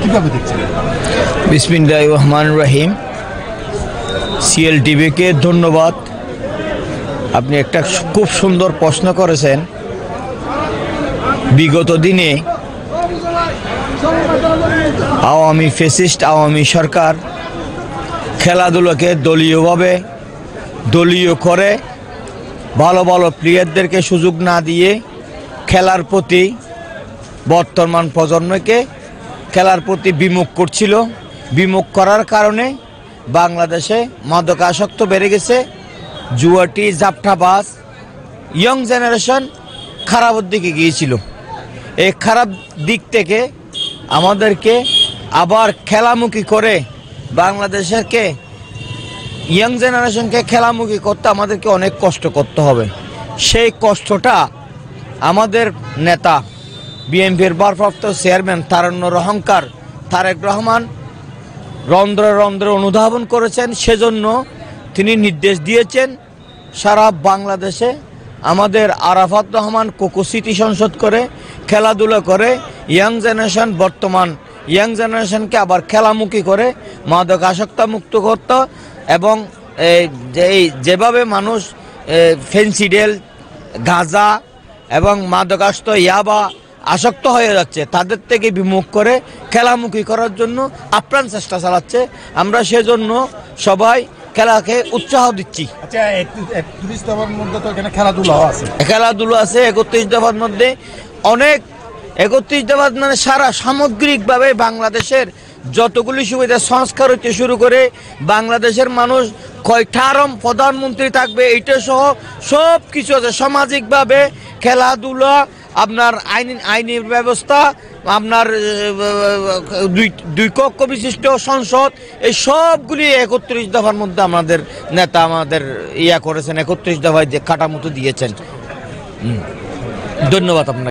কিভাবে দেখছেন? বিসমিল্লাহির রহমানির রহিম। সিএল টিভিকে ধন্যবাদ। আপনি একটা খুব সুন্দর প্রশ্ন করেছেন। বিগত দিনে ফ্যাসিস্ট আওয়ামী সরকার খেলাধুলাকে দলীয় করে ভালো ভালো প্লেয়ারদেরকে সুযোগ না দিয়ে খেলার প্রতি বর্তমান প্রজন্মকে খেলার প্রতি বিমুখ করছিল। বিমুখ করার কারণে বাংলাদেশে মাদকাসক্ত বেড়ে গেছে, জুয়াটি, জাপটাবাজ, ইয়ং জেনারেশন খারাপের দিকে গিয়েছিল। এই খারাপ দিক থেকে আমাদেরকে আবার খেলামুখী করে বাংলাদেশকে ইয়ং জেনারেশনকে খেলামুখী করতে আমাদেরকে অনেক কষ্ট করতে হবে। সেই কষ্টটা আমাদের নেতা বিএনপির ভারপ্রাপ্ত চেয়ারম্যান তারুণ্যের অহংকার তারেক রহমান রন্ধ্রে রন্ধ্রে অনুধাবন করেছেন। সেজন্য তিনি নির্দেশ দিয়েছেন সারা বাংলাদেশে আমাদের আরাফাত রহমান কোকো স্মৃতি সংসদ করে খেলাধুলা করে বর্তমান ইয়াং জেনারেশনকে আবার খেলামুখী করে মাদক আসক্ত মুক্ত করতে এবং যেভাবে মানুষ ফেন্সিডেল, গাঁজা এবং মাদকাসক্ত ইয়াবা আসক্ত হয়ে যাচ্ছে তাদের থেকে বিমুখ করে খেলামুখী করার জন্য আপ্রাণ চেষ্টা চালাচ্ছে। আমরা সেজন্য সবাই খেলাকে উৎসাহ দিচ্ছি। আচ্ছা, 31 দফার মধ্যে তো এখানে খেলাধুলা আছে। 31 দফার মধ্যে অনেক 31 দফার মানে সারা সামগ্রিকভাবে বাংলাদেশের যতগুলি সুবিধা সংস্কার হতে শুরু করে বাংলাদেশের মানুষ কয়টা প্রধানমন্ত্রী থাকবে এইটা সহ সব কিছু আছে। সামাজিকভাবে খেলাধুলা, আপনার আইনি ব্যবস্থা, আপনার দুই কক্ষ বিশিষ্ট সংসদ, এই সবগুলি 31 দফার মধ্যে আমাদের নেতা আমাদের করেছেন, 31 দফায় কাঠামো দিয়েছেন। ধন্যবাদ আপনাকে।